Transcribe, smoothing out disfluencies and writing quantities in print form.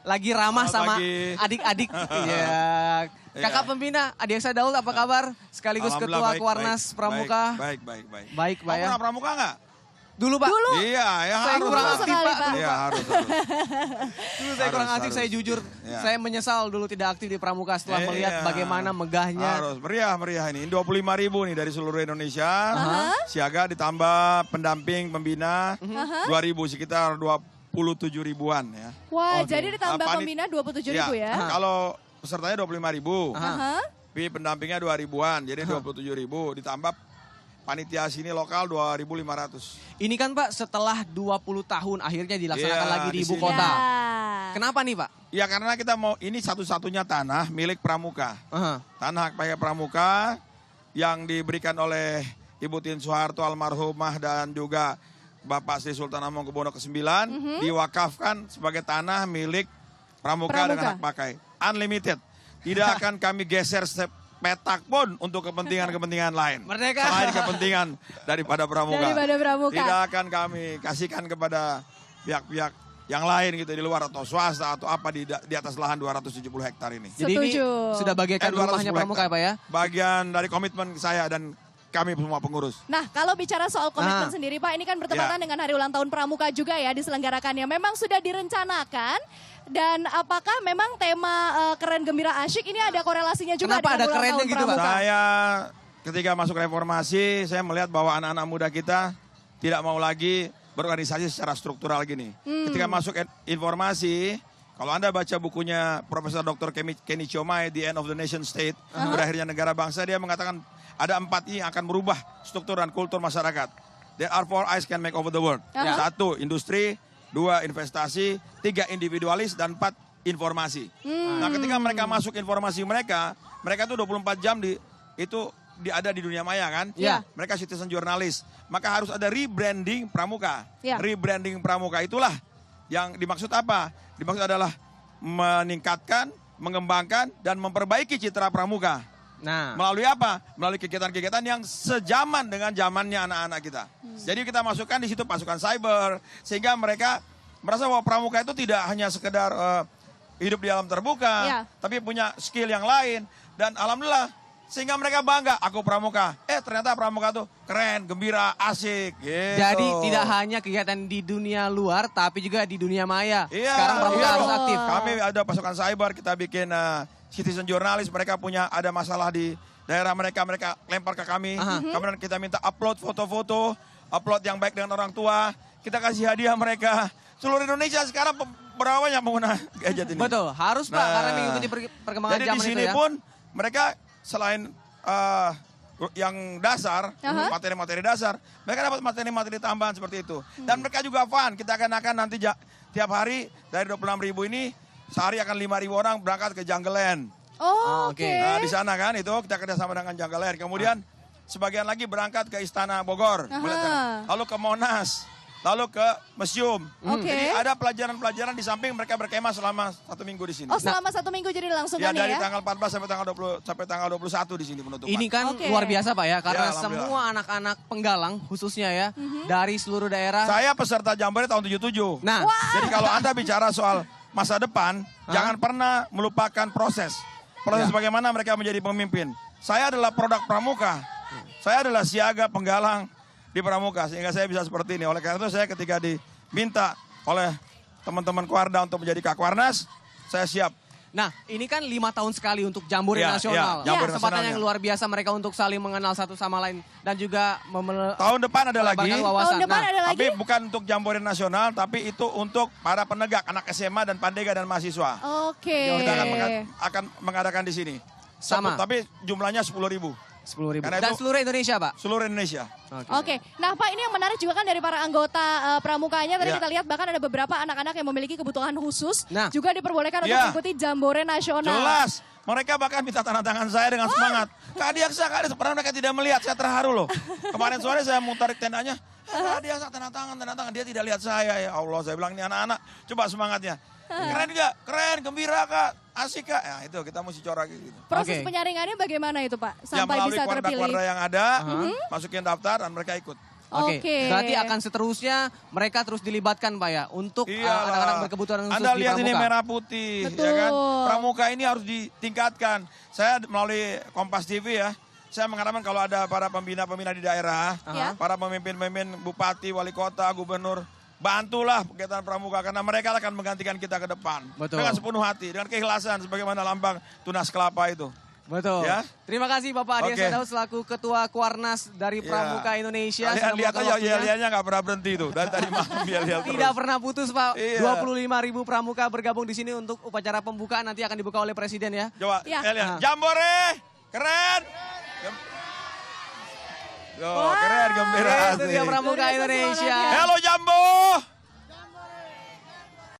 lagi ramah sama pagi. adik-adik. Iya. Kakak pembina, Adiaksa Daud apa kabar? Sekaligus Alhamdulillah, Ketua Kuarnas Pramuka. Baik. Baik, Pak Kamu ya. pernah pramuka nggak? Dulu, Pak. Dulu. Iya, ya Saya harus. kurang harus. aktif, Pak. Dulu, Iya, Pak. harus. Dulu saya kurang Harus, aktif, saya harus. jujur. Ya. Saya menyesal dulu tidak aktif di Pramuka setelah Iya. melihat bagaimana megahnya. Harus, meriah ini. 25.000 nih dari seluruh Indonesia. Siaga ditambah pendamping, pembina. 2.000, sekitar 27 ribuan ya. Wah, Oke. jadi ditambah Apa nih? pembina 27.000 ya? Kalau pesertanya 25.000. Aha. Tapi pendampingnya 2.000-an, jadi 27.000 ditambah panitia sini lokal 2.500. Ini kan Pak setelah 20 tahun akhirnya dilaksanakan Iya, lagi di di ibu sini. kota. Ya. Kenapa nih Pak? Ya karena kita mau, ini satu-satunya tanah milik Pramuka. Aha. Tanah hak pakai Pramuka yang diberikan oleh Ibu Tin Soeharto almarhumah dan juga Bapak Sri Sultan Hamengkubuwono ke-9 diwakafkan sebagai tanah milik Pramuka dengan hak pakai. Unlimited. Tidak akan kami geser petak pun untuk kepentingan-kepentingan lain. Merdeka. Selain kepentingan daripada Pramuka. Daripada Pramuka. Tidak akan kami kasihkan kepada pihak-pihak yang lain gitu di luar atau swasta atau apa di atas lahan 270 hektar ini. Jadi ini Setuju. sudah bagaikan 210 rumahnya Pramuka ya hektar. Pak ya? Bagian dari komitmen saya dan kami semua pengurus. Nah, kalau bicara soal komitmen Nah. sendiri Pak, ini kan bertepatan Ya. dengan hari ulang tahun Pramuka juga ya diselenggarakannya. Memang sudah direncanakan dan apakah memang tema keren gembira asyik ini ada korelasinya juga Kenapa dengan ada ulang kerennya tahun gitu, Pak? Pramuka? Saya ketika masuk reformasi, saya melihat bahwa anak-anak muda kita tidak mau lagi berorganisasi secara struktural gini. Ketika masuk informasi, kalau Anda baca bukunya Profesor Dr. Kenny Chomai, The End of the Nation State, Berakhirnya Negara Bangsa, dia mengatakan ada 4 I yang akan merubah struktur dan kultur masyarakat. There are 4 I's can make over the world. 1, industri. 2, investasi. 3, individualis. Dan 4, informasi. Nah, ketika mereka masuk informasi mereka tuh 24 jam ada di dunia maya kan? Ya. Mereka citizen jurnalis. Maka harus ada rebranding Pramuka. Ya. Rebranding Pramuka itulah yang dimaksud apa? Dimaksud adalah meningkatkan, mengembangkan, dan memperbaiki citra Pramuka. Nah, Melalui apa? Melalui kegiatan-kegiatan yang sejaman dengan zamannya anak-anak kita. Jadi kita masukkan di situ pasukan cyber, sehingga mereka merasa bahwa Pramuka itu tidak hanya sekedar hidup di alam terbuka, Ya. tapi punya skill yang lain. Dan alhamdulillah, sehingga mereka bangga, aku Pramuka. Ternyata Pramuka tuh keren, gembira, asik. Gitu. jadi tidak hanya kegiatan di dunia luar, tapi juga di dunia maya. Iya, Sekarang Pramuka iya harus dong. aktif. Kami ada pasukan cyber, kita bikin citizen jurnalis, mereka punya ada masalah di daerah mereka lempar ke kami. Kemudian kita minta upload foto-foto, upload yang baik dengan orang tua, kita kasih hadiah mereka. Seluruh Indonesia sekarang berapa banyak pengguna gadget ini. Betul, harus Pak, Nah, karena mengikuti perkembangan jadi zaman di sini itu ya. pun mereka selain yang dasar, materi-materi dasar, mereka dapat materi-materi tambahan seperti itu. Dan mereka juga fun, kita akan nanti tiap hari dari 26.000 ini, sehari akan 5.000 orang berangkat ke Jungle Land. Oh, Oke. oke. Nah, di sana kan itu kita kerjasama dengan Jungle Land. Kemudian sebagian lagi berangkat ke Istana Bogor, lalu ke Monas, lalu ke museum. Oke. Jadi ada pelajaran-pelajaran di samping mereka berkemah selama 1 minggu di sini. Oh, selama 1 minggu jadi langsung Ya kan dari ya? tanggal 14 sampai tanggal 21 di sini penutupan. Ini kan Oke. luar biasa Pak ya, karena Ya, alhamdulillah. semua anak-anak penggalang khususnya ya, dari seluruh daerah. Saya peserta Jambore tahun 77. Nah, Jadi kalau Anda bicara soal masa depan, jangan pernah melupakan proses. Proses bagaimana mereka menjadi pemimpin. Saya adalah produk Pramuka. Saya adalah siaga penggalang di Pramuka sehingga saya bisa seperti ini. Oleh karena itu saya ketika diminta oleh teman-teman Kuarda untuk menjadi Kakwarnas, saya siap. nah ini kan 5 tahun sekali untuk Jambore Ya, Nasional. ya, Jambore Kesempatan Nasionalnya. yang luar biasa mereka untuk saling mengenal satu sama lain dan juga Tahun depan ada lagi. melebarkan wawasan. Tahun depan Nah, ada lagi? Tapi bukan untuk Jambore Nasional, tapi itu untuk para penegak, anak SMA dan Pandega dan mahasiswa. Oke. Kita akan mengadakan di sini. Sama. Tapi jumlahnya 10.000. 10.000. Karena Dan itu- seluruh Indonesia Pak. Seluruh Indonesia. Oke, nah Pak ini yang menarik juga kan dari para anggota Pramukanya tadi Ya. kita lihat bahkan ada beberapa anak-anak yang memiliki kebutuhan khusus Nah. juga diperbolehkan untuk Ya. mengikuti Jambore Nasional. Jelas. Mereka bahkan minta tanda tangan saya dengan semangat. Kak Adiaksa, Kak Adiaksa. Padahal mereka tidak melihat, saya terharu loh. Kemarin sore saya mau tarik tendanya. Kak Adiaksa tanda tangan. Dia tidak lihat saya. Ya Allah, saya bilang ini anak-anak. Coba semangatnya. Keren juga, keren, gembira Kak. Asik Kak. Ya itu kita mesti corak gitu. Proses Oke. penyaringannya bagaimana itu Pak? Ya Sampai melalui bisa terpilih. Kuarda-Kuarda yang ada, masukin daftar dan mereka ikut. Oke. Berarti akan seterusnya mereka terus dilibatkan Pak ya untuk Iyalah. anak-anak berkebutuhan khusus Anda di lihat ini Pramuka. merah putih, Betul. ya kan? Pramuka ini harus ditingkatkan. Saya melalui Kompas TV ya, saya mengharapkan kalau ada para pembina-pembina di daerah, Ya. para pemimpin-pemimpin bupati, wali kota, gubernur, bantulah kegiatan Pramuka karena mereka akan menggantikan kita ke depan. Betul. Dengan sepenuh hati, dengan keikhlasan sebagaimana lambang tunas kelapa itu. Betul. Ya. Terima kasih Bapak Adiasa Oke. Daud selaku Ketua Kuarnas dari Pramuka Indonesia. Kalian Sudah lihat meluangkan aja waktunya. yel-yelnya nggak pernah berhenti tuh. Dari tadi malam yel-yel terus. Tidak pernah putus Pak. Iya. 25.000 pramuka bergabung di sini untuk upacara pembukaan nanti akan dibuka oleh Presiden ya. Coba, Ya. lihat. Jambore, keren. Yo, keren, gembira. Itu dia asik. Pramuka Luar biasa Indonesia. semangatnya. Halo Jambo.